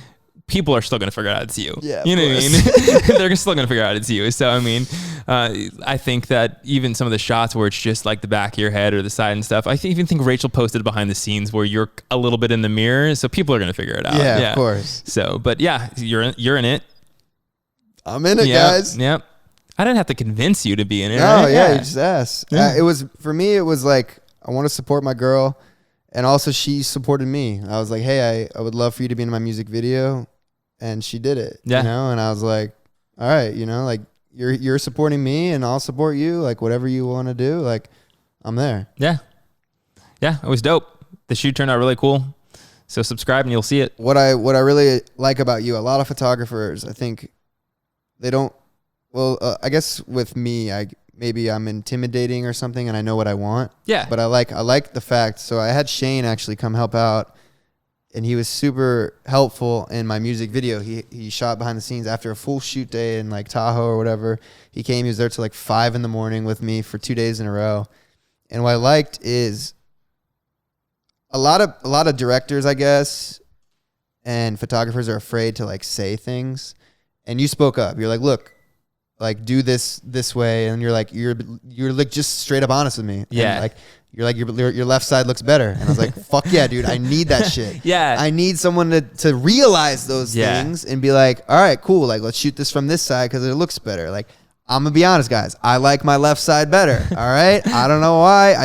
people are still going to figure out it's you. Yeah, you know what I mean? They're still going to figure out it's you. So, I mean, I think that even some of the shots where it's just like the back of your head or the side and stuff, I even think Rachel posted behind the scenes where you're a little bit in the mirror. So people are going to figure it out. Yeah, of course. So, but yeah, you're in it. I'm in it, guys. Yep. I didn't have to convince you to be in it. No, right? yeah, you just asked. Yeah. For me, it was like, I want to support my girl. And also she supported me. I was like, hey, I would love for you to be in my music video. And she did it, and I was like, all right, like you're supporting me and I'll support you. Like whatever you want to do, like I'm there. Yeah. It was dope. The shoot turned out really cool. So subscribe and you'll see it. What I really like about you, a lot of photographers, I think they don't, I guess with me, maybe I'm intimidating or something and I know what I want. Yeah. But I like the fact. So I had Shane actually come help out. And he was super helpful in my music video. He shot behind the scenes after a full shoot day in like Tahoe or whatever. He was there till like 5 a.m. with me for 2 days in a row. And what I liked is a lot of directors, I guess, and photographers are afraid to like say things. And you spoke up. You're like, look, like do this way. And you're like just straight up honest with me. Yeah. And like, you're like, your left side looks better. And I was like, fuck yeah, dude. I need that shit. Yeah. I need someone to realize those things and be like, all right, cool. Like, let's shoot this from this side because it looks better. Like, I'm going to be honest, guys. I like my left side better. All right. I don't know why.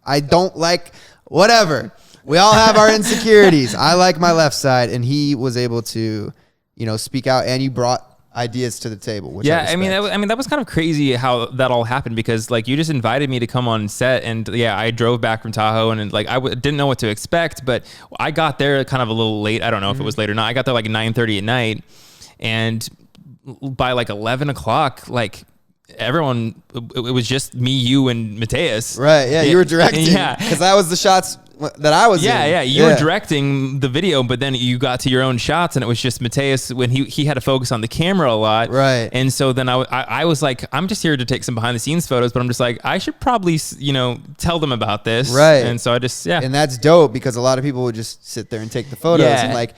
I don't like whatever. We all have our insecurities. I like my left side. And he was able to, speak out. And you brought ideas to the table, which I mean that was kind of crazy how that all happened because like you just invited me to come on set and I drove back from Tahoe and like didn't know what to expect, but I got there kind of a little late. I don't know if it was late or not. I got there like 9:30 at night, and by like 11 o'clock, like everyone, it was just me, you, and Mateus. Right? Yeah, you were directing. Yeah, because that was the shots that I was in. Yeah, you were directing the video, but then you got to your own shots, and it was just Mateus when he had to focus on the camera a lot. Right. And so then I was like, I'm just here to take some behind the scenes photos, but I'm just like, I should probably tell them about this. Right. And so I just And that's dope because a lot of people would just sit there and take the photos and like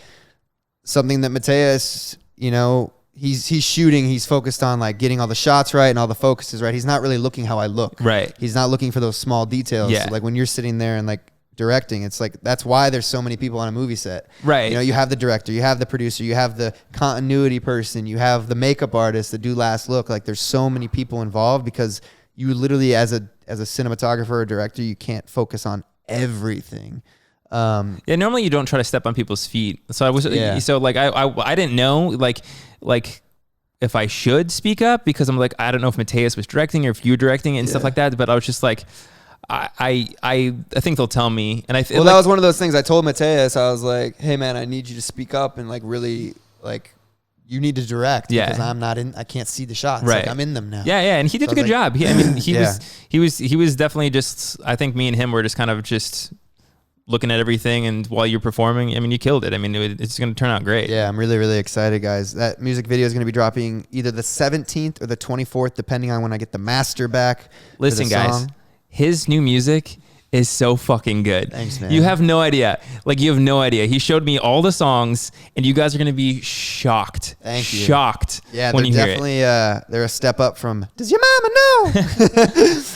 something that Mateus, he's shooting, he's focused on like getting all the shots right and all the focuses right. He's not really looking how I look. Right. He's not looking for those small details. Yeah. So like when you're sitting there and like directing, it's like that's why there's so many people on a movie set. Right. You have the director, you have the producer, you have the continuity person, you have the makeup artist that do last look. Like there's so many people involved because you literally as a cinematographer or director, you can't focus on everything. Yeah, normally you don't try to step on people's feet. So I didn't know like if I should speak up, because I'm like, I don't know if Mateus was directing or if you were directing it and stuff like that. But I was just like, I think they'll tell me. And that was one of those things I told Mateus. I was like, hey man, I need you to speak up and like really like, you need to direct because I'm not in. I can't see the shots. Right, like, I'm in them now. Yeah, and he did a good job. He was definitely just. I think me and him were just kind of just looking at everything, and while you're performing, I mean, you killed it. I mean, it's going to turn out great. Yeah, I'm really, really excited, guys. That music video is going to be dropping either the 17th or the 24th, depending on when I get the master back. Listen, guys, his new music is so fucking good. Thanks, man. You have no idea. Like, you have no idea. He showed me all the songs, and you guys are going to be shocked. Thank you. Shocked. Yeah, when they're you definitely, they're a step up from, does your mama know?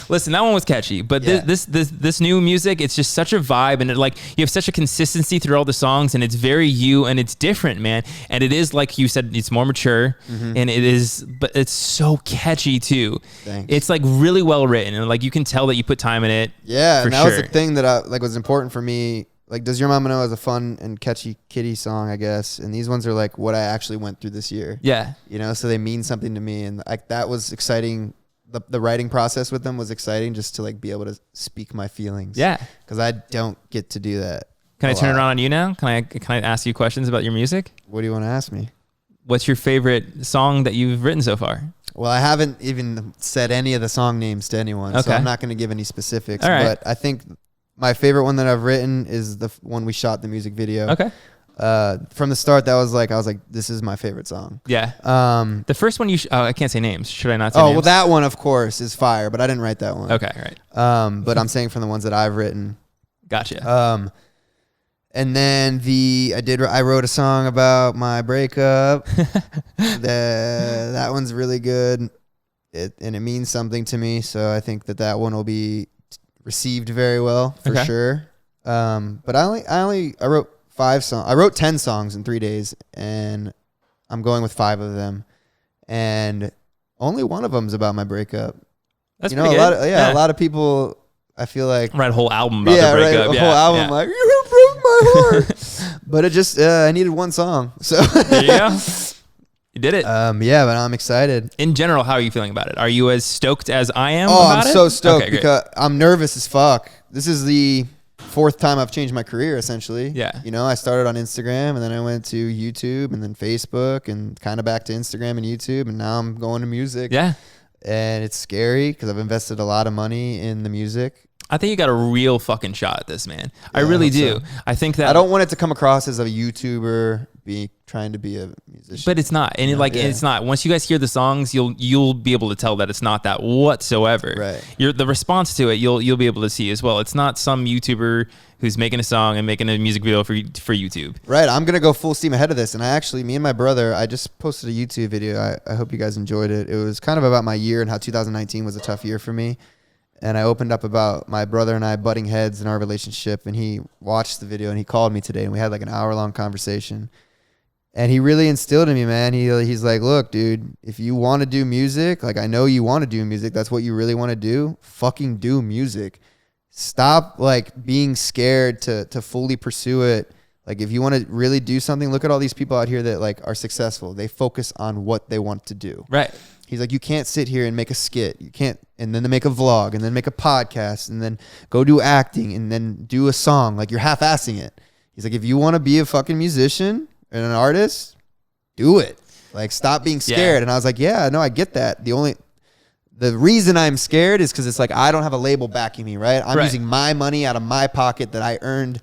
Listen, that one was catchy, but this new music, it's just such a vibe, and you have such a consistency through all the songs, and it's very you, and it's different, man. And it is, like you said, it's more mature, and but it's so catchy too. Thanks. It's like really well written, and like you can tell that you put time in it. Yeah, and that was the thing that was important for me. Like, Does Your Mama Know is a fun and catchy kitty song, I guess. And these ones are like what I actually went through this year. Yeah. So they mean something to me. And like that was exciting. The writing process with them was exciting, just to like be able to speak my feelings. Yeah. Because I don't get to do that. Can I turn it around on you now? Can I ask you questions about your music? What do you want to ask me? What's your favorite song that you've written so far? Well, I haven't even said any of the song names to anyone, so I'm not going to give any specifics. All right. But I think my favorite one that I've written is the one we shot the music video. Okay. From the start, I was like, this is my favorite song. Yeah. The first one I can't say names. Should I not say names? Oh, well, that one, of course, is fire, but I didn't write that one. Okay, right. But I'm saying from the ones that I've written. Gotcha. And then I wrote a song about my breakup. That one's really good. And it means something to me. So I think that one will be received very well for sure. But I wrote 5 songs. I wrote 10 songs in 3 days, and I'm going with 5 of them. And only one of them is about my breakup. That's pretty good. A lot of people, I feel like, write a whole album about the breakup. Whole album like, you broke my heart. But it just I needed one song. So there you go. You did it. Yeah, but I'm excited. In general, how are you feeling about it? Are you as stoked as I am? I'm so stoked because I'm nervous as fuck. This is the 4th time I've changed my career, essentially. Yeah. I started on Instagram, and then I went to YouTube, and then Facebook, and kind of back to Instagram and YouTube, and now I'm going to music. Yeah. And it's scary because I've invested a lot of money in the music. I think you got a real fucking shot at this, man. I really do. So. I think that I don't want it to come across as a YouTuber trying to be a musician. But it's not. And it's not. Once you guys hear the songs, you'll be able to tell that it's not that whatsoever. Right. The response to it, you'll be able to see as well. It's not some YouTuber who's making a song and making a music video for YouTube. Right. I'm gonna go full steam ahead of this. And me and my brother, I just posted a YouTube video. I hope you guys enjoyed it. It was kind of about my year and how 2019 was a tough year for me. And I opened up about my brother and I butting heads in our relationship, and he watched the video and he called me today, and we had like an hour-long conversation. And he really instilled in me, man. He's like, look, dude, if you want to do music, like I know you want to do music, that's what you really want to do, fucking do music. Stop like being scared to fully pursue it. Like if you want to really do something, look at all these people out here that like are successful. They focus on what they want to do. Right. He's like, you can't sit here and make a skit. You can't, and then make a vlog, and then make a podcast, and then go do acting, and then do a song. Like you're half-assing it. He's like, if you want to be a fucking musician and an artist, do it. Like stop being scared. Yeah. And I was like, yeah, no, I get that. The reason I'm scared is because it's like I don't have a label backing me, right? I'm using my money out of my pocket that I earned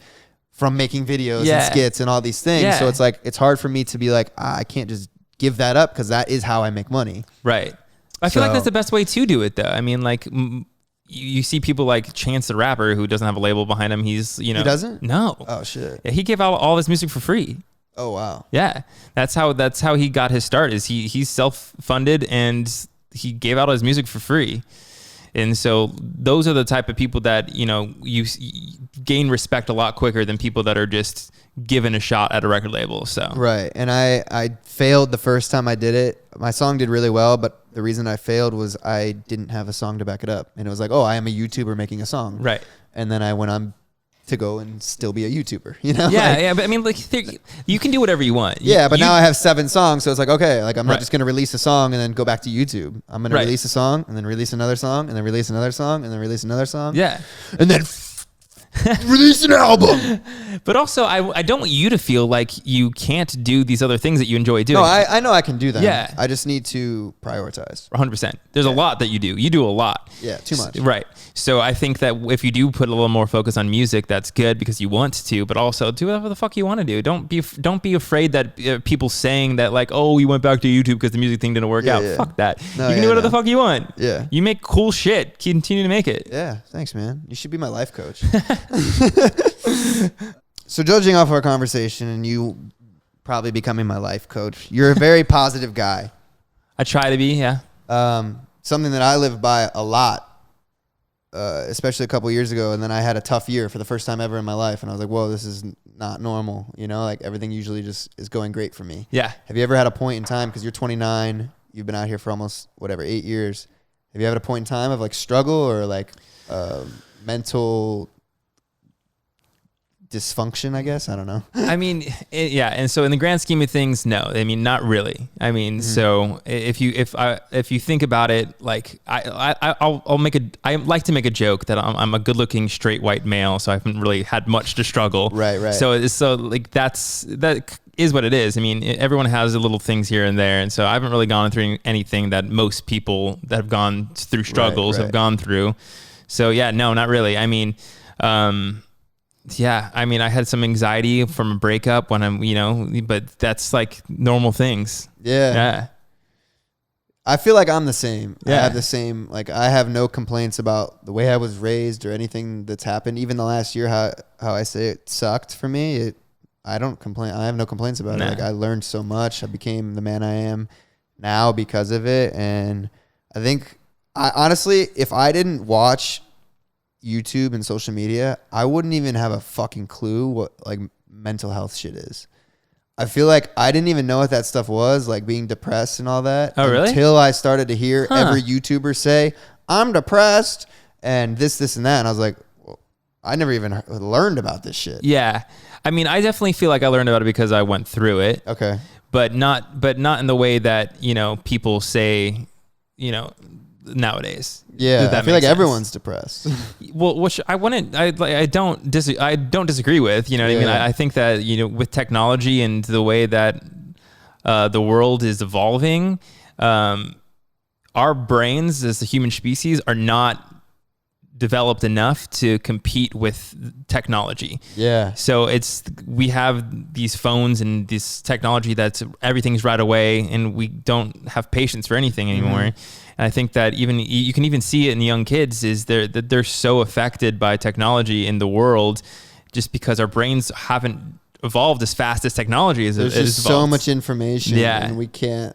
from making videos and skits and all these things. Yeah. So it's like it's hard for me to be like, I can't just give that up because that is how I make money. Right. I feel like that's the best way to do it, though. I mean, like you see people like Chance the Rapper who doesn't have a label behind him. He's he doesn't. No. Oh shit. Yeah, he gave out all his music for free. Oh wow. Yeah, that's how he got his start. Is he's self-funded and he gave out his music for free. And so those are the type of people that, you gain respect a lot quicker than people that are just given a shot at a record label. So right. And I failed the first time I did it. My song did really well, but the reason I failed was I didn't have a song to back it up. And it was like, oh, I am a YouTuber making a song. Right. And then I went on to go and still be a YouTuber, you know? Yeah, Like, yeah, but I mean, like, you can do whatever you want. yeah, but you, now I have 7 songs, so it's like, okay, like I'm not Right. just gonna release a song and then go back to YouTube. I'm gonna Right. release a song and then release another song and then release another song and then release another song. Yeah. And then release an album. But also, I don't want you to feel like you can't do these other things that you enjoy doing. No, I know I can do that. Yeah. I just need to prioritize. 100%. There's a lot that you do. You do a lot. Yeah, too much. Right. So I think that if you do put a little more focus on music, that's good because you want to, but also do whatever the fuck you want to do. Don't be afraid that people saying that like, oh, you went back to YouTube because the music thing didn't work out. Yeah. Fuck that. No, You can do whatever the fuck you want. Yeah. You make cool shit. Continue to make it. Yeah, thanks, man. You should be my life coach. So judging off our conversation and you probably becoming my life coach, you're a very positive guy. I try to be, yeah. Something that I live by a lot, especially a couple years ago. And then I had a tough year for the first time ever in my life. And I was like, whoa, this is not normal. You know, like everything usually just is going great for me. Yeah. Have you ever had a point in time, because you're 29, you've been out here for almost, 8 years. Have you had a point in time of like struggle or like mental dysfunction, I guess? I don't know. I mean, yeah, and so in the grand scheme of things, no. I mean, not really. I mean, so if you think about it, like I'll make I like to make a joke that I'm a good-looking straight white male, so I haven't really had much to struggle. Right. So like that is what it is. I mean, everyone has the little things here and there, and so I haven't really gone through anything that most people that have gone through struggles have gone through. So yeah, no, not really. I mean, yeah, I mean, I had some anxiety from a breakup when but that's like normal things. Yeah. I feel like I'm the same. Yeah. I have the same, like I have no complaints about the way I was raised or anything that's happened. Even the last year, how I say it sucked for me. I don't complain. I have no complaints about it. Like I learned so much. I became the man I am now because of it. And I think honestly, if I didn't watch YouTube and social media, I wouldn't even have a fucking clue what like mental health shit is. I feel like I didn't even know what that stuff was, like being depressed and all that. Oh, really? Until I started to hear every YouTuber say, I'm depressed and this and that. And I was like, well, I never even learned about this shit. Yeah. I mean, I definitely feel like I learned about it because I went through it. Okay. But not in the way that, people say, nowadays. Yeah, I feel like sense. everyone's depressed. Well, which I don't disagree with. You know what I mean? I think that with technology and the way that the world is evolving, our brains as the human species are not developed enough to compete with technology. Yeah. So we have these phones and this technology that's everything's right away, and we don't have patience for anything anymore. And I think that you can even see it in young kids is they're so affected by technology in the world just because our brains haven't evolved as fast as technology is. There's just so much information and we can't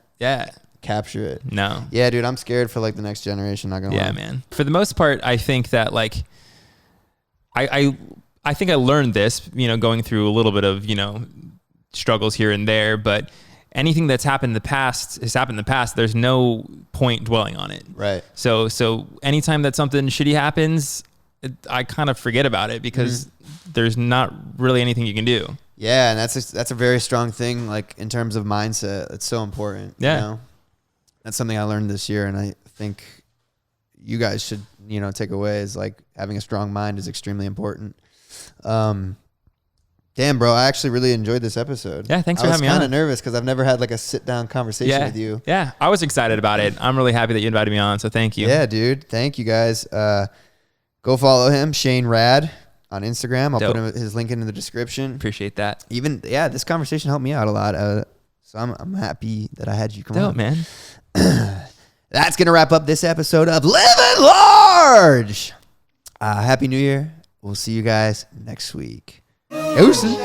capture it. No. Yeah, dude, I'm scared for like the next generation, not gonna lie. Yeah, man. For the most part, I think that like I think I learned this, going through a little bit of, struggles here and there, but anything that's happened in the past has happened in the past. There's no point dwelling on it. Right. So anytime that something shitty happens, I kind of forget about it because there's not really anything you can do. Yeah, and that's a very strong thing, like in terms of mindset. It's so important. Yeah. That's something I learned this year, and I think you guys should, take away is like having a strong mind is extremely important. Damn, bro, I actually really enjoyed this episode. Yeah, thanks for having me on. I was kind of nervous because I've never had like a sit-down conversation with you. Yeah, I was excited about it. I'm really happy that you invited me on, so thank you. Yeah, dude. Thank you, guys. Go follow him, Shane Rad, on Instagram. I'll put his link in the description. Appreciate that. This conversation helped me out a lot. So I'm happy that I had you come on. Man. That's going to wrap up this episode of Livin' Large. Happy New Year. We'll see you guys next week. Deuces.